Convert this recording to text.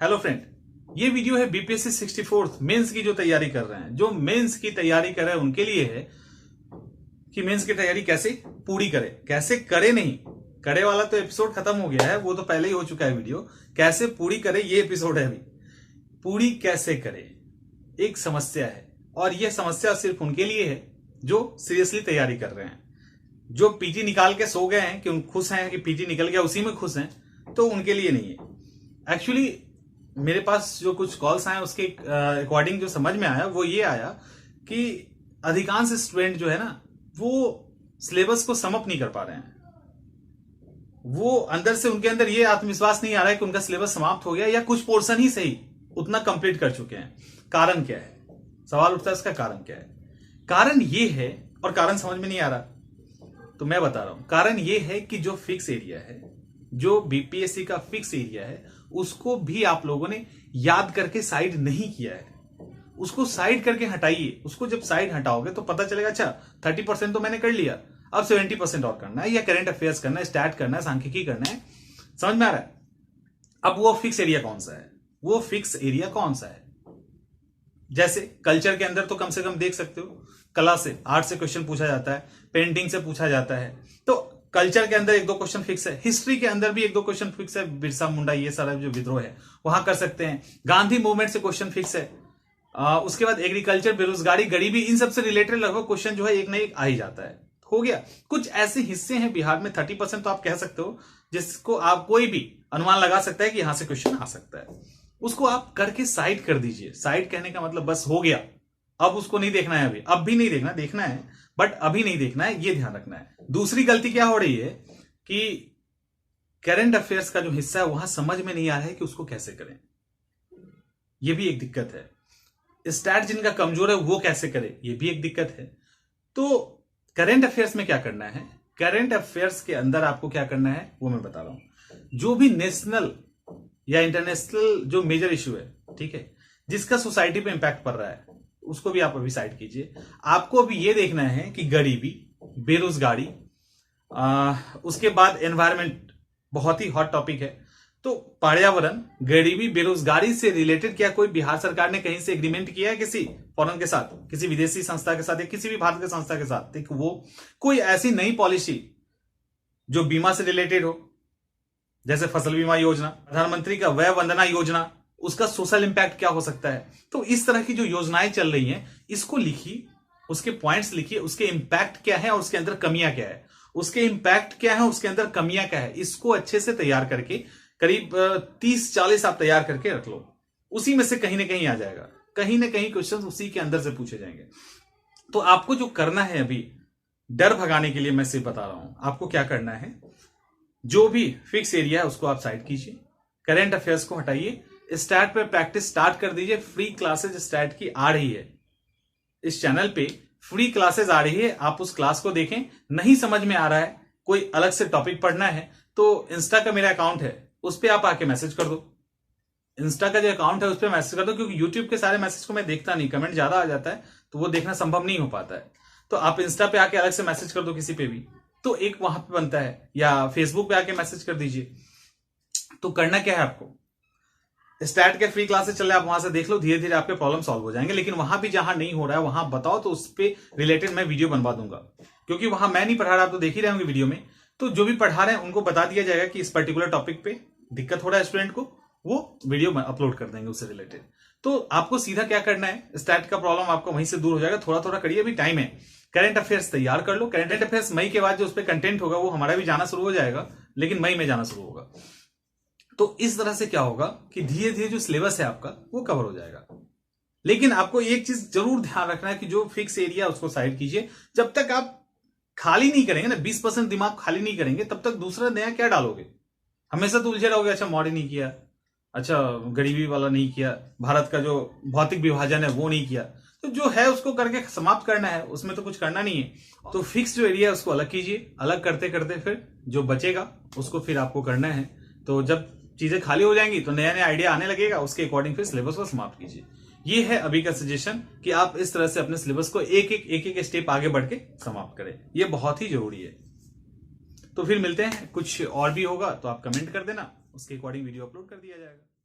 Hello friend, ये video है BPSC 64th mains की जो तैयारी कर रहे हैं। जो मेंस की तैयारी कर रहे हैं उनके लिए है कि मेंस की तैयारी कैसे पूरी करे, कैसे करे नहीं करे वाला तो एपिसोड खत्म हो गया है, वो तो पहले ही हो चुका है। वीडियो कैसे पूरी करे ये एपिसोड है। अभी पूरी कैसे करे एक समस्या है, और यह समस्या सिर्फ उनके लिए है जो सीरियसली तैयारी कर रहे हैं। जो पीटी निकाल के सो गए हैं कि उन खुश हैं कि पीटी निकल गया उसी में खुश हैं, तो उनके लिए नहीं है। एक्चुअली मेरे पास जो कुछ कॉल्स आए उसके अकॉर्डिंग जो समझ में आया वो ये आया कि अधिकांश स्टूडेंट जो है ना वो सिलेबस को समअप नहीं कर पा रहे हैं। वो अंदर से उनके अंदर ये आत्मविश्वास नहीं आ रहा है कि उनका सिलेबस समाप्त हो गया, या कुछ पोर्शन ही सही उतना कंप्लीट कर चुके हैं। कारण क्या है? सवाल उठता है इसका कारण क्या है? कारण ये है, और कारण समझ में नहीं आ रहा तो मैं बता रहा हूं। कारण ये है कि जो फिक्स एरिया है, जो बीपीएससी का फिक्स एरिया है, उसको भी आप लोगों ने याद करके साइड नहीं किया है। उसको साइड करके हटाइए। उसको जब साइड हटाओगे तो पता चलेगा अच्छा 30% तो मैंने कर लिया, अब 70% और करना है, या करंट अफेयर्स करना है, स्टैट करना है, सांख्यिकी करना है। समझ में आ रहा है? अब वो फिक्स एरिया कौन सा है? वो फिक्स एरिया कौन सा है? जैसे कल्चर के अंदर तो कम से कम देख सकते हो, कला से, आर्ट से क्वेश्चन पूछा जाता है, पेंटिंग से पूछा जाता है, तो कल्चर के अंदर एक दो क्वेश्चन फिक्स है। हिस्ट्री के अंदर भी एक दो क्वेश्चन फिक्स है, बिरसा मुंडा ये सारा जो विद्रोह है वहां कर सकते हैं। गांधी मूवमेंट से क्वेश्चन फिक्स है। उसके बाद एग्रीकल्चर, बेरोजगारी, गरीबी, इन सबसे रिलेटेड लगभग क्वेश्चन जो है एक ना एक आ ही जाता है। हो गया। कुछ ऐसे हिस्से हैं बिहार में 30% तो आप कह सकते हो जिसको आप कोई भी अनुमान लगा सकता है कि यहां से क्वेश्चन आ सकता है। उसको आप करके साइड कर दीजिए। साइड कहने का मतलब बस हो गया, अब उसको नहीं देखना है। अभी अब भी नहीं देखना, देखना है बट अभी नहीं देखना है, ये ध्यान रखना है। दूसरी गलती क्या हो रही है कि करंट अफेयर्स का जो हिस्सा है वहां समझ में नहीं आ रहा है कि उसको कैसे करें। ये भी एक दिक्कत है। स्टैट जिनका कमजोर है वो कैसे करे, ये भी एक दिक्कत है। तो करंट अफेयर्स में क्या करना है? करंट अफेयर्स के अंदर आपको क्या करना है वो मैं बता रहा हूं। जो भी नेशनल या इंटरनेशनल जो मेजर इश्यू है, ठीक है, जिसका सोसाइटी पे इंपैक्ट पड़ रहा है, उसको भी आप अभी साइड कीजिए। आपको अभी ये देखना है कि गरीबी, बेरोजगारी, उसके बाद एनवायरमेंट बहुत ही हॉट टॉपिक है। तो पर्यावरण, गरीबी, बेरोजगारी से रिलेटेड क्या कोई बिहार सरकार ने कहीं से एग्रीमेंट किया है किसी फॉरेन के साथ, किसी विदेशी संस्था के साथ, या किसी भी भारत के संस्था के साथ? देखो वो कोई ऐसी नई पॉलिसी जो बीमा से रिलेटेड हो, जैसे फसल बीमा योजना, प्रधानमंत्री का वय वंदना योजना, उसका सोशल इंपैक्ट क्या हो सकता है? तो इस तरह की जो योजनाएं चल रही हैं इसको लिखिए, उसके पॉइंट्स लिखिए, उसके इंपैक्ट क्या है और उसके अंदर कमियां क्या है, उसके इंपैक्ट क्या है, उसके अंदर कमियां क्या है। इसको अच्छे से तैयार करके करीब 30-40 आप तैयार करके रख लो। उसी में से कहीं ना कहीं आ जाएगा, कहीं ना कहीं क्वेश्चन उसी के अंदर से पूछे जाएंगे। तो आपको जो करना है अभी, डर भगाने के लिए मैं सिर्फ बता रहा हूं, आपको क्या करना है, जो भी फिक्स एरिया है उसको आप साइड कीजिए, करंट अफेयर्स को हटाइए, स्टैट पे प्रैक्टिस स्टार्ट कर दीजिए। फ्री क्लासेज स्टैट की आ रही है, इस चैनल पे फ्री क्लासेज आ रही है, आप उस क्लास को देखें। नहीं समझ में आ रहा है, कोई अलग से टॉपिक पढ़ना है, तो इंस्टा का मेरा अकाउंट है, उस पर आप आके मैसेज कर दो। इंस्टा का जो अकाउंट है उस पर मैसेज कर दो, क्योंकि यूट्यूब के सारे मैसेज को मैं देखता नहीं, कमेंट ज्यादा आ जाता है तो वो देखना संभव नहीं हो पाता है। तो आप इंस्टा पे आके अलग से मैसेज कर दो किसी पे भी, तो एक वहां पे बनता है, या फेसबुक पे आके मैसेज कर दीजिए। तो करना क्या है आपको, स्टैट के फ्री क्लासेस चल रहे हैं, आप वहां से देख लो, धीरे धीरे आपके प्रॉब्लम सॉल्व हो जाएंगे। लेकिन वहां भी जहां नहीं हो रहा है वहां बताओ, तो उस पर रिलेटेड मैं वीडियो बनवा दूंगा, क्योंकि वहां मैं नहीं पढ़ा रहा, आप तो देख ही रहे होंगे वीडियो में। तो जो भी पढ़ा रहे हैं उनको बता दिया जाएगा कि इस पर्टिकुलर टॉपिक पे दिक्कत हो रहा है स्टूडेंट को, वो वीडियो अपलोड कर देंगे उससे रिलेटेड। तो आपको सीधा क्या करना है, स्टैट का प्रॉब्लम आपको वहीं से दूर हो जाएगा। थोड़ा थोड़ा करिए, अभी टाइम है। करंट अफेयर्स तैयार कर लो। करंट अफेयर्स मई के बाद जो उस पर कंटेंट होगा वो हमारा भी जाना शुरू हो जाएगा, लेकिन मई में जाना शुरू होगा। तो इस तरह से क्या होगा कि धीरे धीरे जो सिलेबस है आपका वो कवर हो जाएगा। लेकिन आपको एक चीज जरूर ध्यान रखना है कि जो फिक्स एरिया उसको साइड कीजिए। जब तक आप खाली नहीं करेंगे ना, 20% दिमाग खाली नहीं करेंगे, तब तक दूसरा नया क्या डालोगे? हमेशा तो उलझे रहोगे, अच्छा मॉडर्न नहीं किया, अच्छा गरीबी वाला नहीं किया, भारत का जो भौतिक विभाजन है वो नहीं किया। तो जो है उसको करके समाप्त करना है, उसमें तो कुछ करना नहीं है। तो फिक्स जो एरिया है उसको अलग कीजिए, अलग करते करते फिर जो बचेगा उसको फिर आपको करना है। तो जब चीजें खाली हो जाएंगी तो नया नया आइडिया आने लगेगा, उसके अकॉर्डिंग फिर सिलेबस को समाप्त कीजिए। ये है अभी का सजेशन कि आप इस तरह से अपने सिलेबस को एक एक स्टेप आगे बढ़ के समाप्त करें। ये बहुत ही जरूरी है। तो फिर मिलते हैं, कुछ और भी होगा तो आप कमेंट कर देना, उसके अकॉर्डिंग वीडियो अपलोड कर दिया जाएगा।